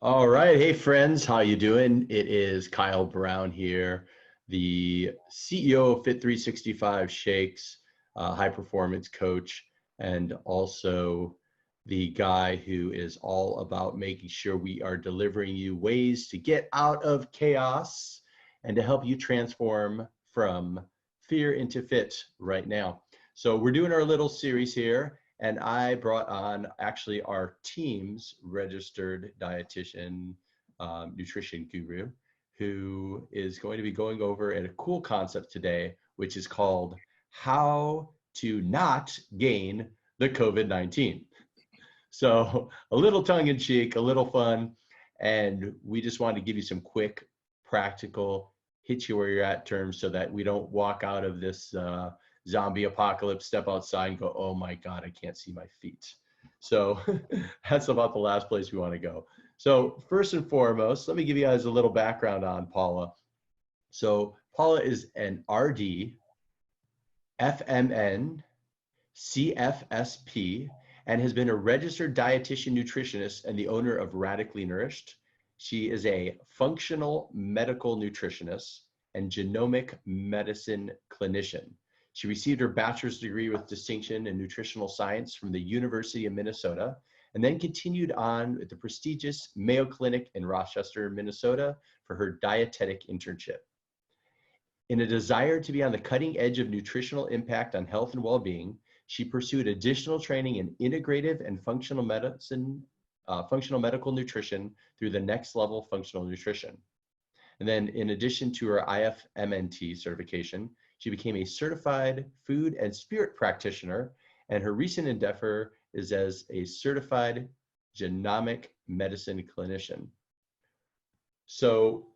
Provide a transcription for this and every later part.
All right. Hey friends, how you doing? It is Kyle Brown here, the CEO of Fit 365 Shakes, high performance coach, and also the guy who is all about making sure we are delivering you ways to get out of chaos and to help you transform from fear into fit right now. So we're doing our little series here. And I brought on actually our team's registered dietitian, nutrition guru, who is going to be going over a cool concept today, which is called how to not gain the COVID-19. So a little tongue in cheek, a little fun, and we just wanted to give you some quick, practical, hit you where you're at terms so that we don't walk out of this zombie apocalypse, step outside and go, oh my God, I can't see my feet. So that's about the last place we want to go. So first and foremost, let me give you guys a little background on Paula. So Paula is an RD, FMN, CFSP, and has been a registered dietitian nutritionist and the owner of Radically Nourished. She is a functional medical nutritionist and genomic medicine clinician. She received her bachelor's degree with distinction in nutritional science from the University of Minnesota, and then continued on at the prestigious Mayo Clinic in Rochester, Minnesota for her dietetic internship. In a desire to be on the cutting edge of nutritional impact on health and well-being, she pursued additional training in integrative and functional medicine, functional medical nutrition through the Next Level Functional Nutrition. And then in addition to her IFMNT certification, she became a certified food and spirit practitioner, and her recent endeavor is as a certified genomic medicine clinician. So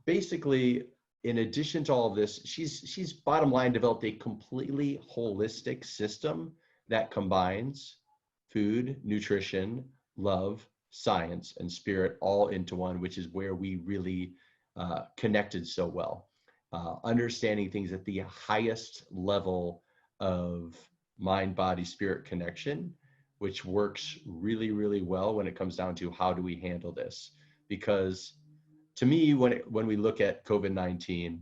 basically, in addition to all of this, she's bottom line developed a completely holistic system that combines food, nutrition, love, science, and spirit all into one, which is where we really connected so well. Understanding things at the highest level of mind, body, spirit connection, which works really, really well when it comes down to how do we handle this. Because to me, when we look at COVID-19,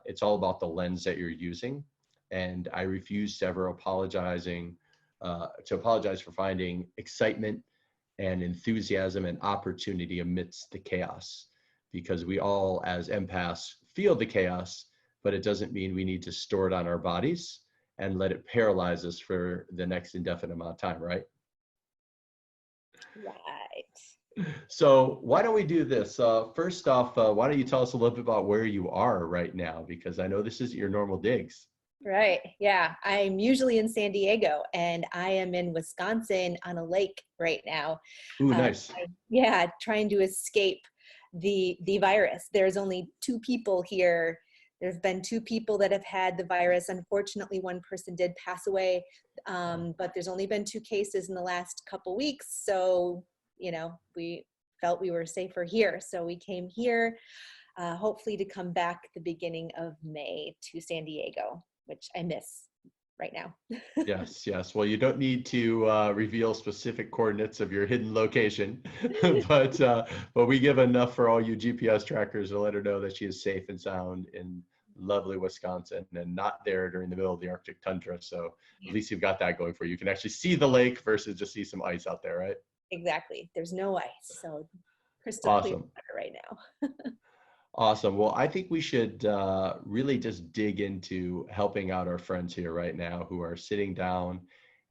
it's all about the lens that you're using. And I refuse to ever apologize for finding excitement and enthusiasm and opportunity amidst the chaos. Because we all, as empaths, feel the chaos, but it doesn't mean we need to store it on our bodies and let it paralyze us for the next indefinite amount of time, right? Right. So why don't we do this? First off, why don't you tell us a little bit about where you are right now? Because I know this isn't your normal digs. Right. Yeah. I'm usually in San Diego and I am in Wisconsin on a lake right now. Ooh, nice. Trying to escape the virus. There's only 2 people here. There's been 2 people that have had the virus. Unfortunately, one person did pass away, but there's only been 2 cases in the last couple weeks. So, we felt we were safer here. So we came here, hopefully to come back the beginning of May to San Diego, which I miss right now. Yes. Well, you don't need to reveal specific coordinates of your hidden location, but we give enough for all you GPS trackers to let her know that she is safe and sound in lovely Wisconsin and not there during the middle of the Arctic tundra. So at least you've got that going for you. You can actually see the lake versus just see some ice out there, right? Exactly. There's no ice, so crystal clear Awesome. water right now. Awesome. Well, I think we should really just dig into helping out our friends here right now who are sitting down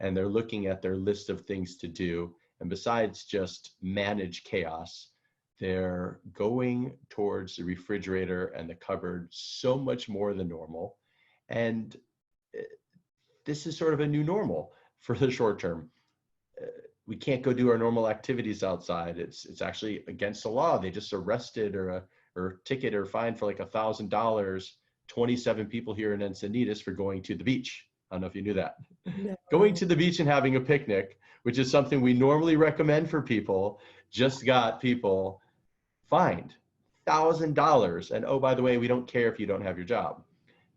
and they're looking at their list of things to do. And besides just manage chaos, they're going towards the refrigerator and the cupboard so much more than normal. And this is sort of a new normal for the short term. We can't go do our normal activities outside. It's actually against the law. They just arrested or ticket or fine for like $1,000, 27 people here in Encinitas for going to the beach. I don't know if you knew that. No. Going to the beach and having a picnic, which is something we normally recommend for people, just got people fined $1,000. And oh, by the way, we don't care if you don't have your job.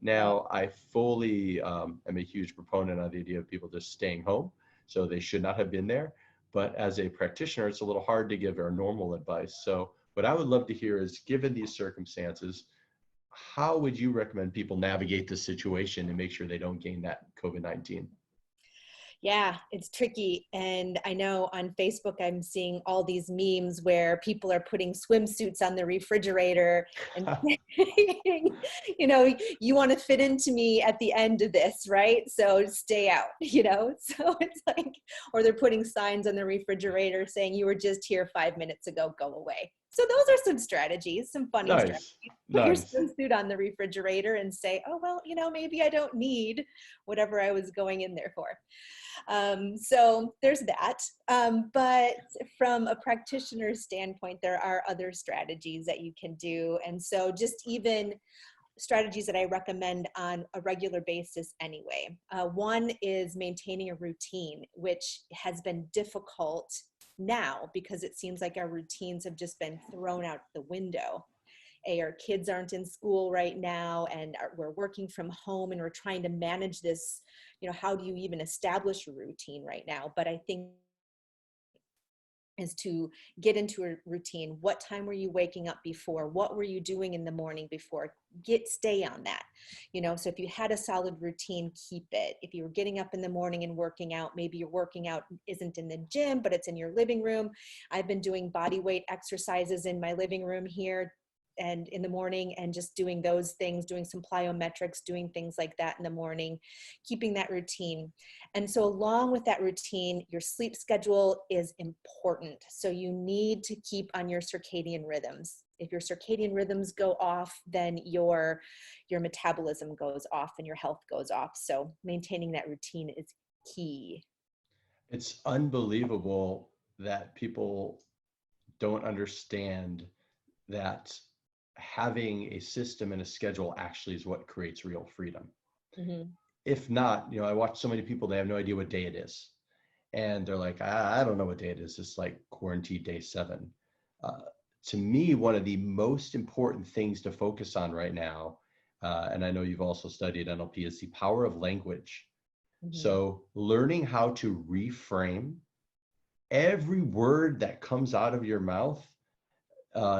Now, I fully am a huge proponent of the idea of people just staying home. So they should not have been there. but as a practitioner, it's a little hard to give our normal advice. So what I would love to hear is, given these circumstances, how would you recommend people navigate this situation and make sure they don't gain that COVID-19? Yeah, it's tricky. And I know on Facebook, I'm seeing all these memes where people are putting swimsuits on the refrigerator and saying, you want to fit into me at the end of this, right? So stay out, So it's like, or they're putting signs on the refrigerator saying, you were just here 5 minutes ago, go away. So those are some strategies, some funny strategies. Nice, Put your nice. swimsuit on the refrigerator and say, oh, well, maybe I don't need whatever I was going in there for. So there's that. But from a practitioner's standpoint, there are other strategies that you can do. And so just even strategies that I recommend on a regular basis anyway. One is maintaining a routine, which has been difficult now because it seems like our routines have just been thrown out the window. Our kids aren't in school right now, and we're working from home, and we're trying to manage this. How do you even establish a routine right now? But I think is to get into a routine. What time were you waking up before? What were you doing in the morning before? Stay on that. So if you had a solid routine, keep it. If you were getting up in the morning and working out, maybe your working out isn't in the gym, but it's in your living room. I've been doing body weight exercises in my living room here and in the morning, and just doing those things, doing some plyometrics, doing things like that in the morning, keeping that routine. And so along with that routine, your sleep schedule is important. So you need to keep on your circadian rhythms. If your circadian rhythms go off, then your metabolism goes off and your health goes off. So maintaining that routine is key. It's unbelievable that people don't understand that having a system and a schedule actually is what creates real freedom. Mm-hmm. If not, I watch so many people, they have no idea what day it is. And they're like, I don't know what day it is. It's like quarantine day 7. To me, one of the most important things to focus on right now, and I know you've also studied NLP, is the power of language. Mm-hmm. So learning how to reframe every word that comes out of your mouth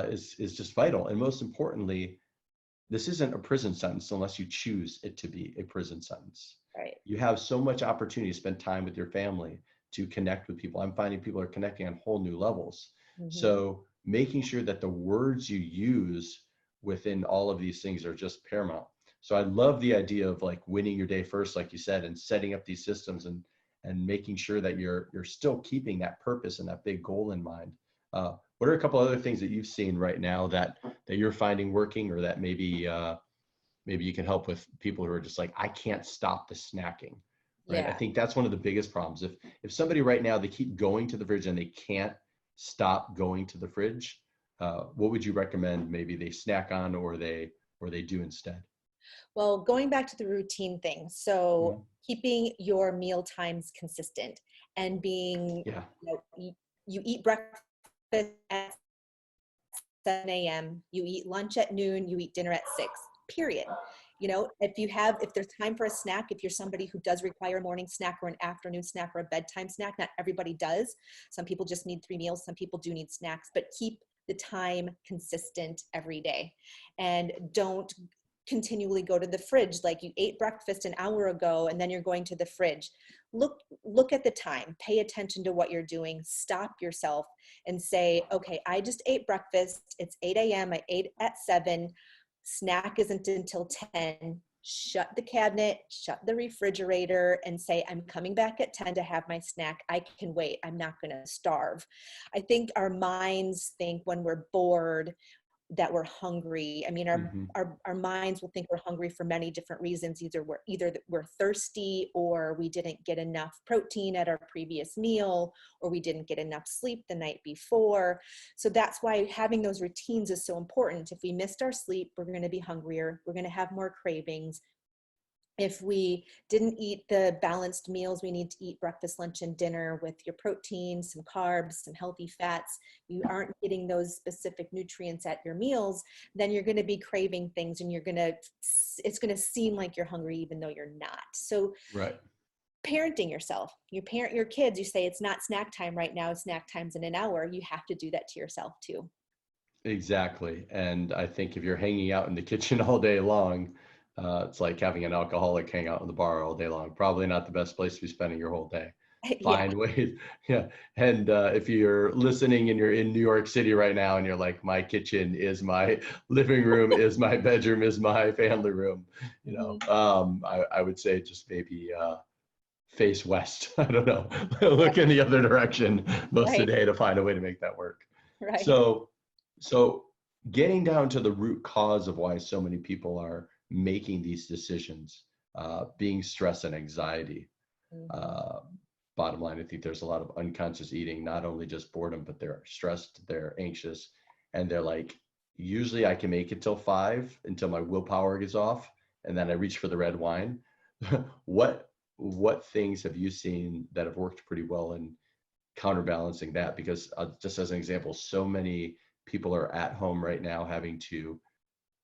is just vital. And most importantly, this isn't a prison sentence unless you choose it to be a prison sentence. Right. You have so much opportunity to spend time with your family, to connect with people. I'm finding people are connecting on whole new levels. Mm-hmm. So making sure that the words you use within all of these things are just paramount. So I love the idea of like winning your day first, like you said, and setting up these systems and making sure that you're still keeping that purpose and that big goal in mind. What are a couple other things that you've seen right now that you're finding working, or that maybe you can help with people who are just like, I can't stop the snacking, right? Yeah. I think that's one of the biggest problems. If somebody right now, they keep going to the fridge and they can't stop going to the fridge, what would you recommend maybe they snack on or they do instead? Well, going back to the routine thing. So keeping your meal times consistent and being, you eat breakfast at 7 a.m., you eat lunch at noon, you eat dinner at 6, period. If there's time for a snack, if you're somebody who does require a morning snack or an afternoon snack or a bedtime snack, not everybody does. Some people just need 3 meals. Some people do need snacks, but keep the time consistent every day. And don't continually go to the fridge like you ate breakfast an hour ago and then you're going to the fridge. Look at the time, pay attention to what you're doing, stop yourself and say, okay, I just ate breakfast, it's 8 a.m., I ate at 7, snack isn't until 10, shut the cabinet, shut the refrigerator and say, I'm coming back at 10 to have my snack. I can wait, I'm not gonna starve. I think our minds think when we're bored that we're hungry. I mean, our minds will think we're hungry for many different reasons. Either we're thirsty, or we didn't get enough protein at our previous meal, or we didn't get enough sleep the night before. So that's why having those routines is so important. If we missed our sleep, we're going to be hungrier. We're going to have more cravings. If we didn't eat the balanced meals, we need to eat breakfast, lunch, and dinner with your protein, some carbs, some healthy fats. You aren't getting those specific nutrients at your meals, then you're going to be craving things and it's going to seem like you're hungry even though you're not. So right. parenting yourself. You parent your kids, you say it's not snack time right now, snack time's in an hour. You have to do that to yourself too. Exactly. And I think if you're hanging out in the kitchen all day long, it's like having an alcoholic hang out in the bar all day long. Probably not the best place to be spending your whole day. Yeah. Find ways. Yeah. And if you're listening and you're in New York City right now and you're like, my kitchen is my living room, is my bedroom, is my family room, I would say just maybe face west. I don't know. Look in the other direction most of Right. the day to find a way to make that work. Right. So getting down to the root cause of why so many people are making these decisions, being stress and anxiety. Mhm. Uh, Bottom line, I think there's a lot of unconscious eating, not only just boredom, but they're stressed, they're anxious, and they're like, usually I can make it till 5 until my willpower gets off, and then I reach for the red wine. what what things have you seen that have worked pretty well in counterbalancing that? Because just as an example, so many people are at home right now having to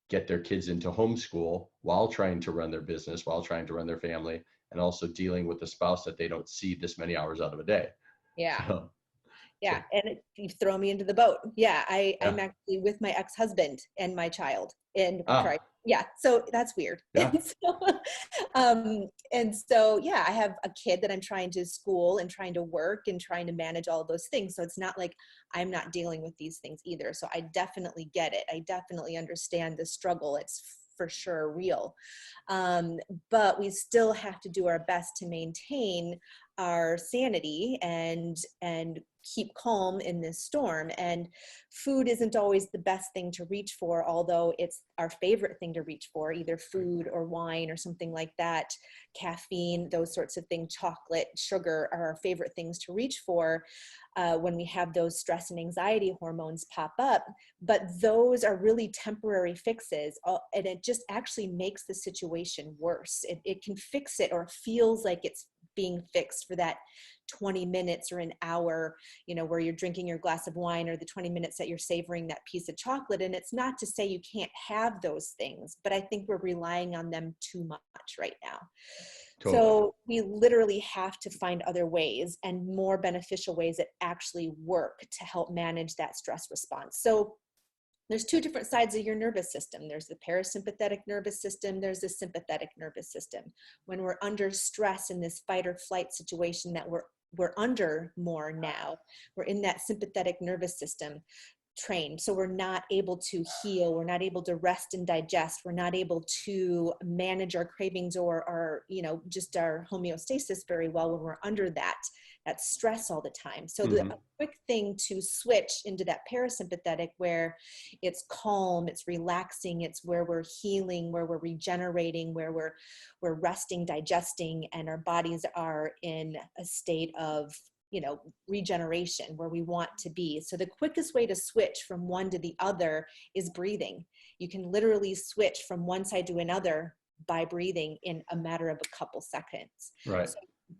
get their kids into homeschool while trying to run their business, while trying to run their family, and also dealing with the spouse that they don't see this many hours out of a day. Yeah. So, Yeah. And you throw me into the boat. Yeah. I'm yeah. actually with my ex-husband and my child. And sorry. Ah, Yeah. So that's weird. yeah. And so, yeah, I have a kid that I'm trying to school and trying to work and trying to manage all of those things. So it's not like I'm not dealing with these things either. So I definitely get it. I definitely understand the struggle. It's for sure real. Um, but we still have to do our best to maintain our sanity and keep calm in this storm. And food isn't always the best thing to reach for, although it's our favorite thing to reach for, either food or wine or something like that. Caffeine, those sorts of things, chocolate, sugar are our favorite things to reach for when we have those stress and anxiety hormones pop up. But those are really temporary fixes, and it just actually makes the situation worse. It can fix it, or feels like it's being fixed for that 20 minutes or an hour, where you're drinking your glass of wine, or the 20 minutes that you're savoring that piece of chocolate. And it's not to say you can't have those things, but I think we're relying on them too much right now. Totally. So we literally have to find other ways, and more beneficial ways that actually work to help manage that stress response. So there's two different sides of your nervous system. There's the parasympathetic nervous system. There's the sympathetic nervous system. When we're under stress in this fight or flight situation that we're under more now, we're in that sympathetic nervous system trained. So we're not able to heal. We're not able to rest and digest. We're not able to manage our cravings or just our homeostasis very well when we're under that stress all the time. So the Mm-hmm. quick thing to switch into that parasympathetic, where it's calm, it's relaxing, it's where we're healing, where we're regenerating, where we're resting, digesting, and our bodies are in a state of regeneration, where we want to be. So the quickest way to switch from one to the other is breathing. You can literally switch from one side to another by breathing in a matter of a couple seconds. Right. So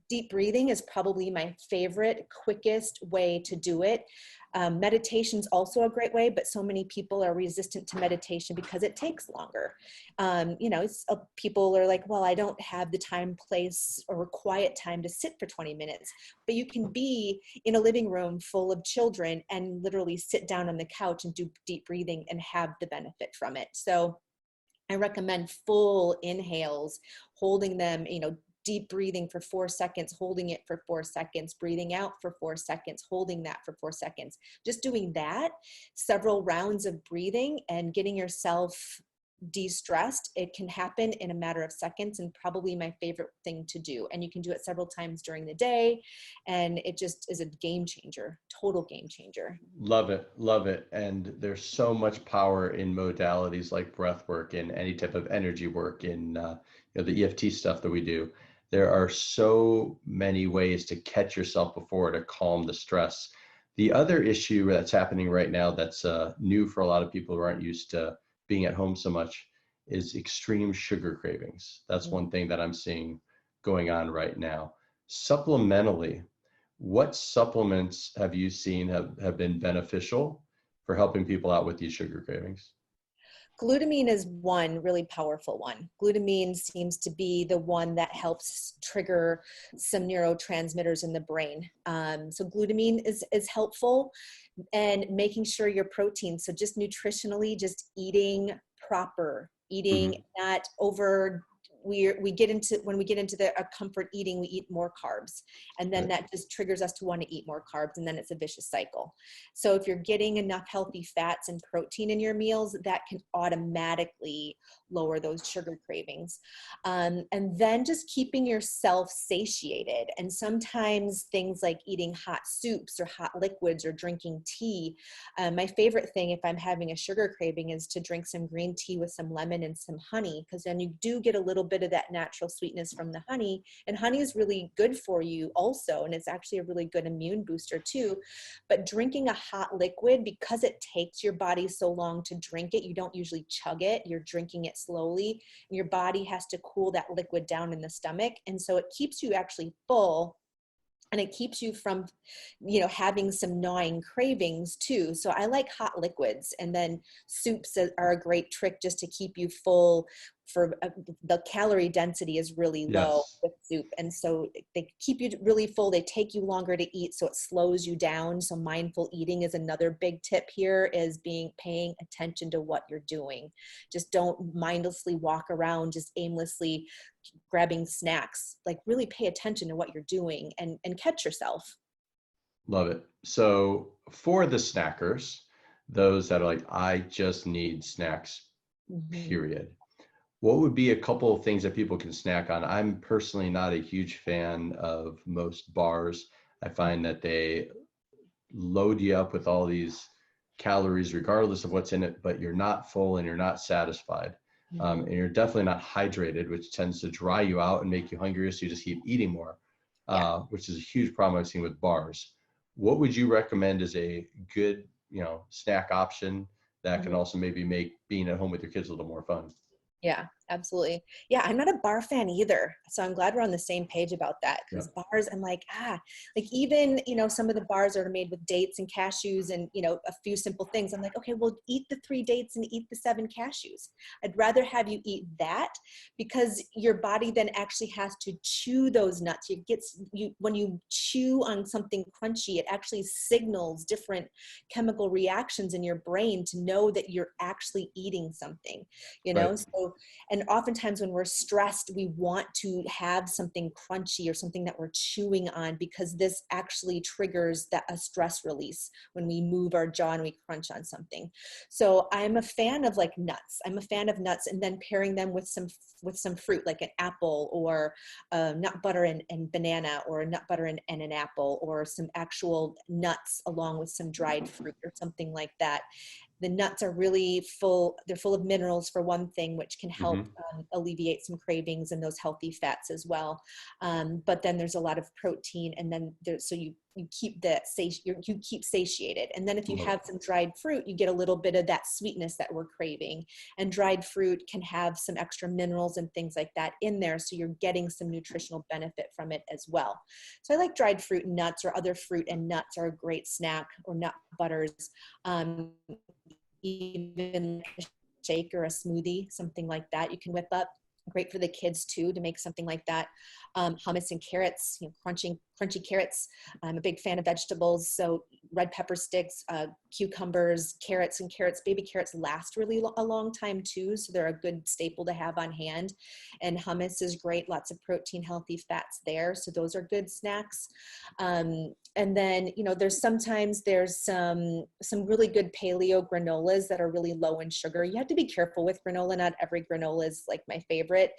deep breathing is probably my favorite, quickest way to do it. Meditation is also a great way, but so many people are resistant to meditation because it takes longer. People are like, well, I don't have the time, place, or quiet time to sit for 20 minutes. But you can be in a living room full of children and literally sit down on the couch and do deep breathing and have the benefit from it. So I recommend full inhales, holding them, deep breathing for 4 seconds, holding it for 4 seconds, breathing out for 4 seconds, holding that for 4 seconds. Just doing that, several rounds of breathing and getting yourself de-stressed, it can happen in a matter of seconds, and probably my favorite thing to do. And you can do it several times during the day, and it just is a game changer, total game changer. Love it. Love it. And there's so much power in modalities like breath work and any type of energy work in the EFT stuff that we do. There are so many ways to catch yourself before, to calm the stress. The other issue that's happening right now that's new for a lot of people who aren't used to being at home so much is extreme sugar cravings. That's one thing that I'm seeing going on right now. Supplementally, what supplements have you seen have been beneficial for helping people out with these sugar cravings? Glutamine is one really powerful one. Glutamine seems to be the one that helps trigger some neurotransmitters in the brain. So glutamine is helpful, and making sure your protein. So just nutritionally, just eating proper, eating Mhm. not over. We get into, when we get into the comfort eating, we eat more carbs, and then Right. that just triggers us to want to eat more carbs, and then it's a vicious cycle. So if you're getting enough healthy fats and protein in your meals, that can automatically lower those sugar cravings. And then just keeping yourself satiated. And sometimes things like eating hot soups or hot liquids or drinking tea. My favorite thing if I'm having a sugar craving is to drink some green tea with some lemon and some honey, because then you do get a little bit of that natural sweetness from the honey. And honey is really good for you also, and it's actually a really good immune booster too. But drinking a hot liquid, because it takes your body so long to drink it, you don't usually chug it, you're drinking it slowly. Your body has to cool that liquid down in the stomach. And so it keeps you actually full, and it keeps you from, having some gnawing cravings too. So I like hot liquids, and then soups are a great trick just to keep you full. For the calorie density is really low Yes. with soup, and so they keep you really full. They take you longer to eat, so it slows you down. So mindful eating is another big tip here, is paying attention to what you're doing. Just don't mindlessly walk around just aimlessly grabbing snacks. Like, really pay attention to what you're doing, and catch yourself. Love it. So for the snackers, those that are like, I just need snacks, Mhm. period. What would be a couple of things that people can snack on? I'm personally not a huge fan of most bars. I find that they load you up with all these calories, regardless of what's in it, but you're not full and you're not satisfied. Mhm. And you're definitely not hydrated, which tends to dry you out and make you hungrier. So you just keep eating more, Yeah. which is a huge problem I've seen with bars. What would you recommend as a good, snack option that can Mhm. also maybe make being at home with your kids a little more fun? Yeah, absolutely. Yeah, I'm not a bar fan either. So I'm glad we're on the same page about that, because Yep. bars, I'm like even, some of the bars are made with dates and cashews and, a few simple things. I'm like, okay, well, eat the 3 dates and eat the 7 cashews. I'd rather have you eat that, because your body then actually has to chew those nuts. When you chew on something crunchy, it actually signals different chemical reactions in your brain to know that you're actually eating something, Right. so, and oftentimes when we're stressed, we want to have something crunchy or something that we're chewing on, because this actually triggers a stress release when we move our jaw and we crunch on something. So I'm a fan of like nuts. I'm a fan of nuts, and then pairing them with some fruit, like an apple, or nut butter and banana, or nut butter and an apple, or some actual nuts along with some dried fruit or something like that. The nuts are really full. They're full of minerals, for one thing, which can help Hmm. alleviate some cravings, and those healthy fats as well. But then there's a lot of protein, and then so you keep you keep satiated. And then if you Love it. have some dried fruit, you get a little bit of that sweetness that we're craving. And dried fruit can have some extra minerals and things like that in there, so you're getting some nutritional benefit from it as well. So I like dried fruit and nuts, or other fruit and nuts are a great snack, or nut butters. Um, Even a shake or a smoothie, something like that you can whip up. Great for the kids too, to make something like that. Hummus and carrots, crunchy carrots. I'm a big fan of vegetables, so red pepper sticks, cucumbers, baby carrots last really a long time too, so they're a good staple to have on hand. And hummus is great, lots of protein, healthy fats there, so those are good snacks. And then, there's some really good paleo granolas that are really low in sugar. You have to be careful with granola. Not every granola is like my favorite.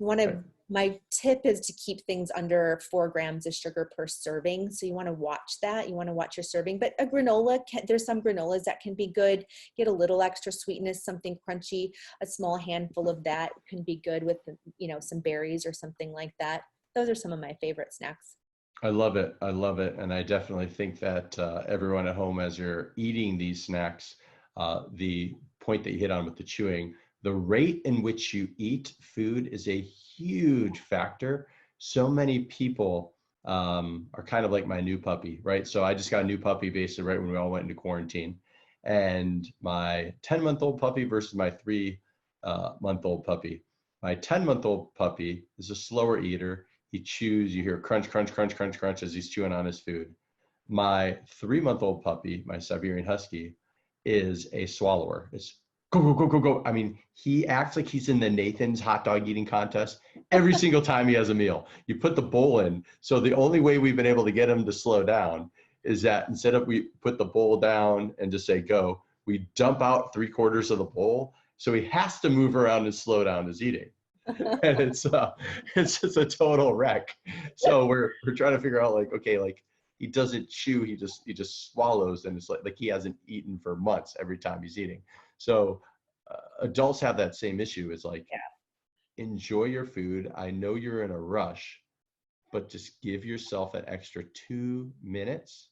Right. My tip is to keep things under 4 grams of sugar per serving. So you want to watch that. You want to watch your serving. But a granola, there's some granolas that can be good. Get a little extra sweetness, something crunchy. A small handful of that can be good with, some berries or something like that. Those are some of my favorite snacks. I love it. I love it. And I definitely think that everyone at home, as you're eating these snacks, the point that you hit on with the chewing, the rate in which you eat food is a huge factor. So many people are kind of like my new puppy, right? So I just got a new puppy basically right when we all went into quarantine. and my 10-month-old puppy versus my 3-month-old puppy. My 10-month-old puppy is a slower eater. He chews, you hear crunch, crunch, crunch, crunch, crunch as he's chewing on his food. My 3-month-old puppy, my Siberian Husky, is a swallower. It's go, go, go, go, go. I mean, he acts like he's in the Nathan's hot dog eating contest every single time he has a meal. You put the bowl in. So the only way we've been able to get him to slow down is that instead of we put the bowl down and just say go, we dump out 3/4 of the bowl. So he has to move around and slow down his eating. And it's just a total wreck. So we're trying to figure out like, okay, like he doesn't chew, he just swallows, and it's like he hasn't eaten for months every time he's eating. So adults have that same issue. It's like, enjoy your food. I know you're in a rush, but just give yourself an extra 2 minutes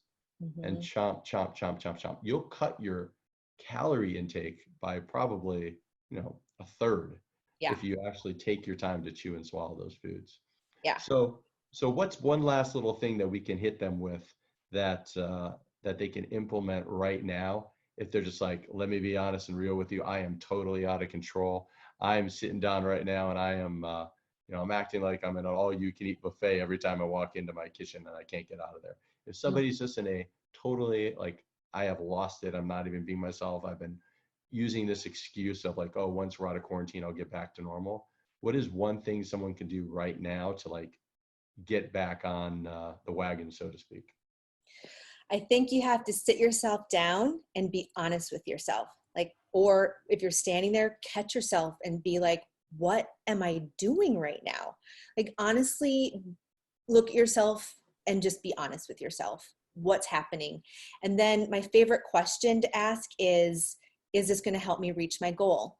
and chomp, chomp, chomp, chomp, chomp. You'll cut your calorie intake by probably, a third if you actually take your time to chew and swallow those foods. Yeah. So what's one last little thing that we can hit them with that they can implement right now? If they're just like, let me be honest and real with you, I am totally out of control. I am sitting down right now and I am, I'm acting like I'm in an all-you-can-eat buffet every time I walk into my kitchen and I can't get out of there. If somebody's just in a totally like, I have lost it, I'm not even being myself, I've been using this excuse of like, oh, once we're out of quarantine, I'll get back to normal. What is one thing someone can do right now to like get back on the wagon, so to speak? I think you have to sit yourself down and be honest with yourself. Like, or if you're standing there, catch yourself and be like, what am I doing right now? Like, honestly, look at yourself and just be honest with yourself. What's happening? And then my favorite question to ask is this going to help me reach my goal?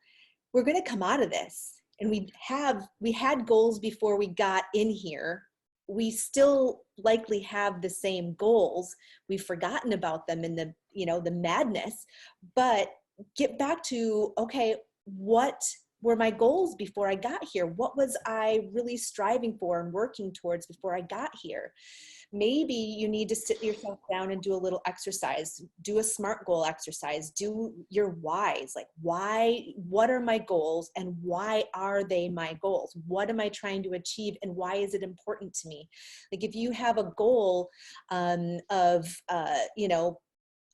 We're going to come out of this. And we had goals before we got in here. We still likely have the same goals. We've forgotten about them in the madness, but get back to, okay, what were my goals before I got here? What was I really striving for and working towards before I got here? Maybe you need to sit yourself down and do a little exercise, do a SMART goal exercise, do your whys, like what are my goals and why are they my goals? What am I trying to achieve and why is it important to me? Like if you have a goal of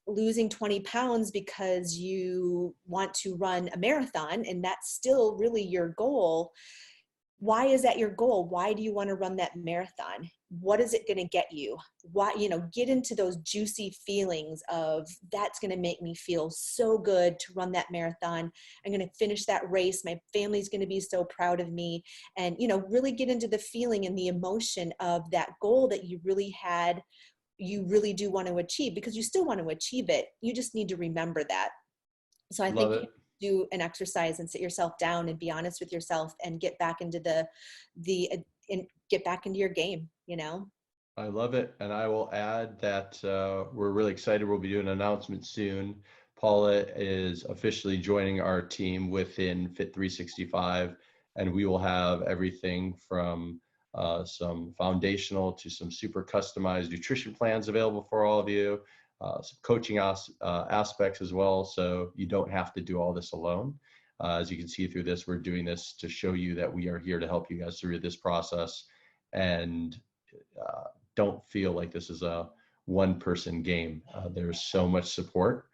losing 20 pounds because you want to run a marathon and that's still really your goal, why is that your goal? Why do you want to run that marathon? What is it going to get you? Why, get into those juicy feelings of that's going to make me feel so good to run that marathon. I'm going to finish that race. My family's going to be so proud of me. And, really get into the feeling and the emotion of that goal that you really had, you really do want to achieve, because you still want to achieve it. You just need to remember that. So I think do an exercise and sit yourself down and be honest with yourself and get back into and get back into your game, I love it. And I will add that we're really excited. We'll be doing an announcement soon. Paula is officially joining our team within Fit 365, and we will have everything from some foundational to some super customized nutrition plans available for all of you. Some coaching aspects as well, so you don't have to do all this alone. As you can see through this, we're doing this to show you that we are here to help you guys through this process, and don't feel like this is a one-person game. There's so much support,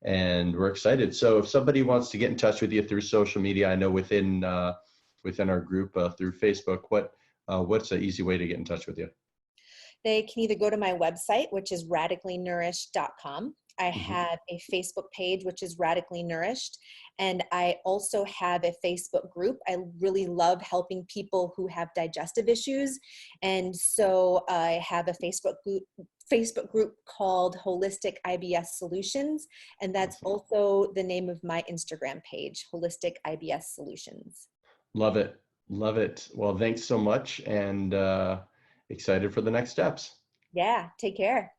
and we're excited. So if somebody wants to get in touch with you through social media, I know within our group through Facebook, what's an easy way to get in touch with you? They can either go to my website, which is radicallynourished.com. I have a Facebook page, which is Radically Nourished. And I also have a Facebook group. I really love helping people who have digestive issues. And so I have a Facebook group called Holistic IBS Solutions. And that's also the name of my Instagram page, Holistic IBS Solutions. Love it. Love it. Well, thanks so much. And excited for the next steps. Yeah, take care.